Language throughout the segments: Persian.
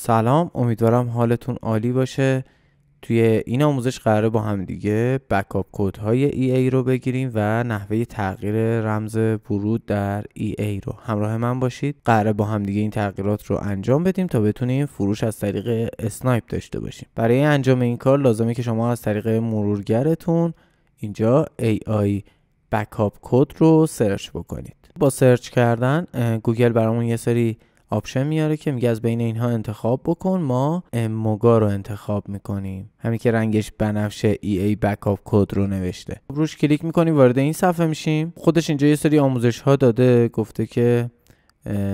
سلام، امیدوارم حالتون عالی باشه. توی این آموزش قراره با هم دیگه بکاپ کدهای EA رو بگیریم و نحوه تغییر رمز ورود در EA رو همراه من باشید. قراره با هم دیگه این تغییرات رو انجام بدیم تا بتونیم فروش از طریق اسنایپ داشته باشیم. برای انجام این کار لازمه که شما از طریق مرورگرتون اینجا AI بکاپ کد رو سرچ بکنید. با سرچ کردن گوگل برامون یه سری آپشن میاره که میگه از بین اینها انتخاب بکن. ما موگا رو انتخاب میکنیم، همین که رنگش بنفشه EA بکاپ کد رو نوشته. روش کلیک میکنیم، وارد این صفحه میشیم. خودش اینجا یه سری آموزش ها داده، گفته که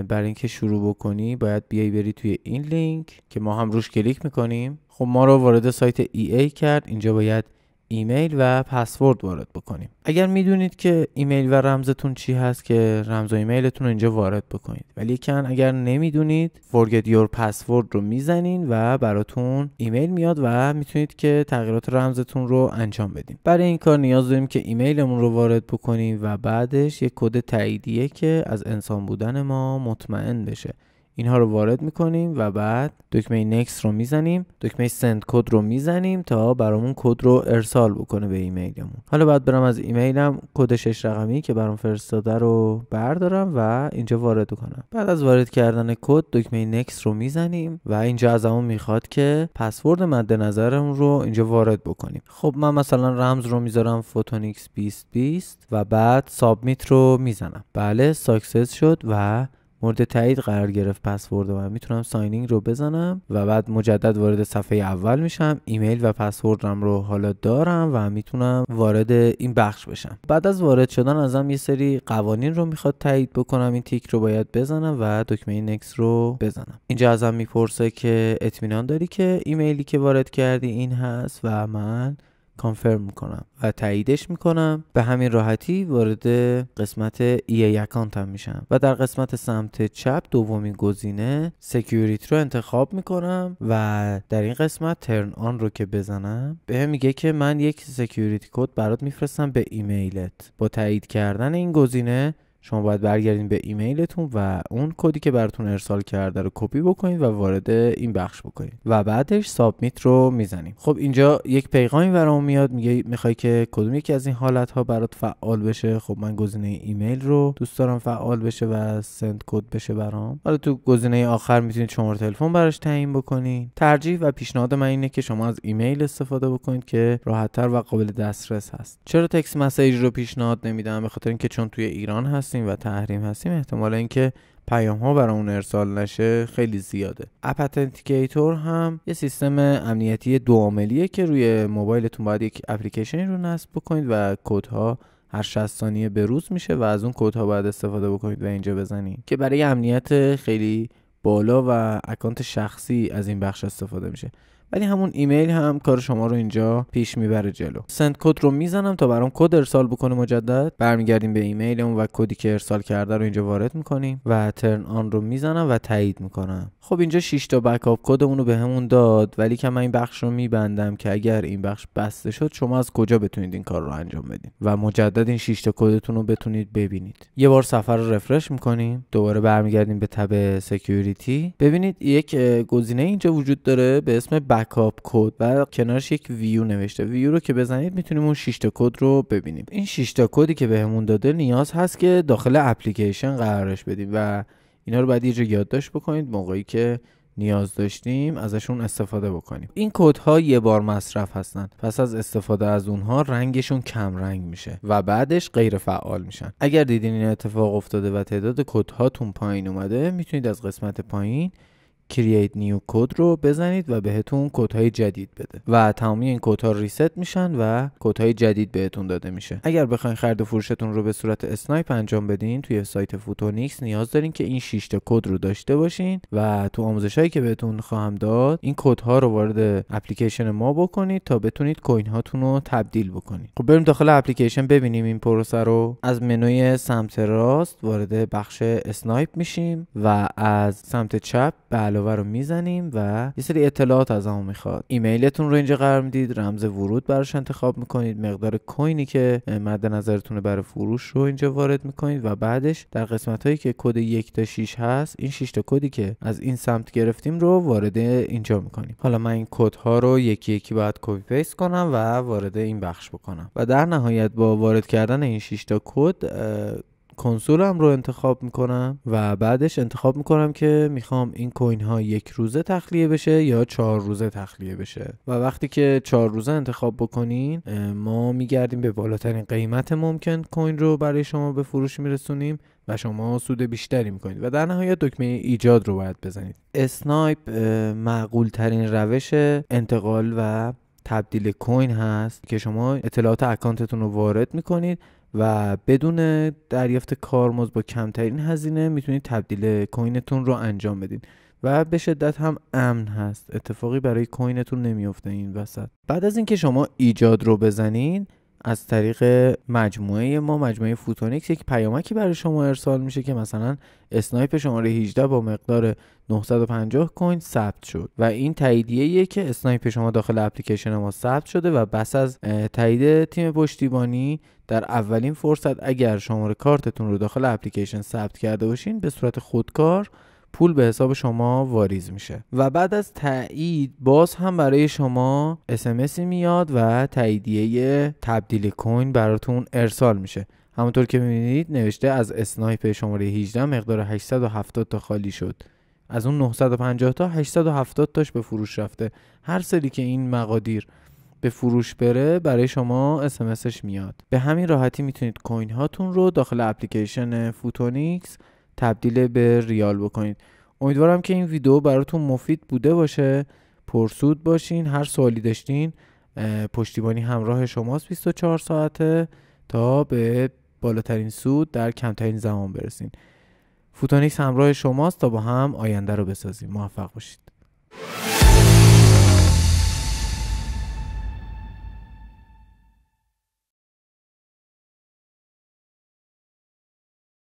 برای اینکه شروع بکنی باید بیای بری توی این لینک که ما هم روش کلیک میکنیم. خب ما رو وارد سایت EA کرد. اینجا باید ایمیل و پسورد وارد بکنیم. اگر میدونید که ایمیل و رمزتون چی هست که رمز و ایمیلتون رو اینجا وارد بکنید، ولی اگر نمیدونید forget your password رو میزنین و براتون ایمیل میاد و میتونید که تغییرات رمزتون رو انجام بدین. برای این کار نیاز داریم که ایمیلمون رو وارد بکنیم و بعدش یک کد تاییدیه که از انسان بودن ما مطمئن بشه. اینها رو وارد میکنیم و بعد دکمه next رو میزنیم، دکمه send کد رو میزنیم تا برامون کد رو ارسال بکنه به ایمیلمون. حالا بعد برم از ایمیلم کد 6 رقمی که برام فرستاده رو بردارم و اینجا وارد کنم. بعد از وارد کردن کد دکمه next رو میزنیم و اینجا ازمون میخواد که پسورد مد نظرمون رو اینجا وارد بکنیم. خب من مثلا رمز رو میذارم فوتونیکس 2020 و بعد سابمیت رو میزنم. بله ساکسس شد و مورد تایید قرار گرفت پسورد من. میتونم ساینینگ رو بزنم و بعد مجدد وارد صفحه اول میشم. ایمیل و پسوردم رو حالا دارم و میتونم وارد این بخش بشم. بعد از وارد شدن ازم یه سری قوانین رو میخواد تایید بکنم. این تیک رو باید بزنم و دکمه نکست رو بزنم. اینجا ازم میپرسه که اطمینان داری که ایمیلی که وارد کردی این هست و من کانفرم میکنم و تاییدش میکنم. به همین راحتی وارد قسمت EA اکانت هم میشم و در قسمت سمت چپ دومین گزینه سکیوریتی رو انتخاب میکنم و در این قسمت ترن آن رو که بزنم به میگه که من یک سکیوریتی کد برات میفرستم به ایمیلت. با تایید کردن این گزینه شما باید برگردین به ایمیلتون و اون کدی که براتون ارسال کرده رو کپی بکنید و وارد این بخش بکنید و بعدش سابمیت رو میزنیم. خب اینجا یک پیغامی برام میاد، میگه میخوای که کدوم یکی از این حالت ها برات فعال بشه. خب من گزینه ایمیل رو دوست دارم فعال بشه و سند کد بشه برام. حالا تو گزینه آخر میتونید شماره تلفن براش تعیین بکنید. ترجیح و پیشنهاد من اینه که شما از ایمیل استفاده بکنید که راحت‌تر و قابل دسترس هست. چرا تکست مسیج رو پیشنهاد نمیدم؟ به خاطر اینکه چون توی ایران هستیم و تحریم هستیم، احتمال اینکه پیام ها برامون ارسال نشه خیلی زیاده. اپ اتنتیکیتور هم یه سیستم امنیتی دو عاملیه که روی موبایلتون باید یک اپلیکیشنی رو نصب بکنید و کدها هر 60 ثانیه به روز میشه و از اون کدها باید استفاده بکنید و اینجا بزنید که برای امنیت خیلی بالا و اکانت شخصی از این بخش استفاده میشه. ولی همون ایمیل هم کار شما رو اینجا پیش میبره جلو. سند کد رو میزنم تا برام کد ارسال بکنه. مجدد برمیگردیم به ایمیلمون و کدی که ارسال کرده رو اینجا وارد میکنیم و ترن آن رو میزنم و تایید میکنم. خب اینجا 6 تا بکاپ کدمون رو بهمون داد، ولی که من این بخش رو میبندم که اگر این بخش بسته شد شما از کجا بتونید این کار رو انجام بدین و مجدد این 6 تا کدتون رو بتونید ببینید. یه بار صفحه رو رفرش میکنیم، دوباره برمیگردیم به تب سکیوریتی. ببینید یک گزینه اینجا وجود داره به اسم بکاپ کد و کنارش یک ویو نوشته. ویو رو که بزنید میتونیم اون 6 تا کد رو ببینیم. این 6 تا کدی که بهمون داده نیاز هست که داخل اپلیکیشن قرارش بدیم و اینا رو باید یه جا یادداشت بکنید موقعی که نیاز داشتیم ازشون استفاده بکنیم. این کدها یه بار مصرف هستن، پس از استفاده از اونها رنگشون کم رنگ میشه و بعدش غیر فعال میشن. اگر دیدین این اتفاق افتاده و تعداد کدهاتون پایین اومده، میتونید از قسمت پایین Create New Code رو بزنید و بهتون کدهای جدید بده و تمامی این کدها ریست میشن و کدهای جدید بهتون داده میشه. اگر بخواید خرید و فروشتون رو به صورت اسنایپ انجام بدین توی سایت فوتونیکس نیاز دارین که این 6 تا کد رو داشته باشین و تو آموزشایی که بهتون خواهم داد این کدها رو وارد اپلیکیشن ما بکنید تا بتونید کوین هاتون رو تبدیل بکنید. خب بریم داخل اپلیکیشن ببینیم این پروسه رو. از منوی سمت راست وارد بخش اسنایپ میشیم و از سمت چپ به علاوه رو میزنیم و یه سری اطلاعات از همون میخواد. ایمیلتون رو اینجا قرار میدید، رمز ورود براش انتخاب میکنید، مقدار کوینی که مد نظرتونه برای فروش رو اینجا وارد میکنید و بعدش در قسمت هایی که کد 1 تا 6 هست این 6 تا کدی که از این سمت گرفتیم رو وارد اینجا میکنیم. حالا من این کد ها رو یکی یکی باید کپی پیست کنم و وارد این بخش بکنم و در نهایت با وارد کردن این 6 تا کد کنسولم رو انتخاب میکنم و بعدش انتخاب میکنم که میخوام این کوین ها 1 روزه تخلیه بشه یا 4 روزه تخلیه بشه و وقتی که 4 روزه انتخاب بکنین ما میگردیم به بالاترین قیمت ممکن کوین رو برای شما به فروش میرسونیم و شما سود بیشتری میکنید و در نهایت دکمه ایجاد رو باید بزنید. اسنایپ معقول ترین روش انتقال و تبدیل کوین هست که شما اطلاعات اکانتتون رو وارد میکنید و بدون دریافت کارمزد با کمترین هزینه میتونید تبدیل کوینتون رو انجام بدین و به شدت هم امن هست، اتفاقی برای کوینتون نمیفته این وسط. بعد از اینکه شما ایجاد رو بزنین از طریق مجموعه ما، مجموعه فوتونیکس، یک پیامکی برای شما ارسال میشه که مثلا اسنایپ شماره 18 با مقدار 950 کوین ثبت شد و این تاییدیه‌ایه که اسنایپ شما داخل اپلیکیشن ما ثبت شده و بس از تایید تیم پشتیبانی در اولین فرصت اگر شماره کارتتون رو داخل اپلیکیشن ثبت کرده باشین به صورت خودکار پول به حساب شما واریز میشه و بعد از تایید باز هم برای شما SMS میاد و تاییدیه تبدیل کوین براتون ارسال میشه. همونطور که میبینید نوشته از اسنایپ شماره 18 مقدار 870 تا خالی شد، از اون 950 تا 870 تاش به فروش رفته. هر سری که این مقادیر به فروش بره برای شما SMSش میاد. به همین راحتی میتونید کوین هاتون رو داخل اپلیکیشن فوتونیکس تبدیل به ریال بکنید. امیدوارم که این ویدیو براتون مفید بوده باشه، پرسود باشین. هر سوالی داشتین پشتیبانی همراه شماست 24 ساعته تا به بالاترین سود در کمترین زمان برسین. فوتونیکس همراه شماست تا با هم آینده رو بسازیم. موفق باشید.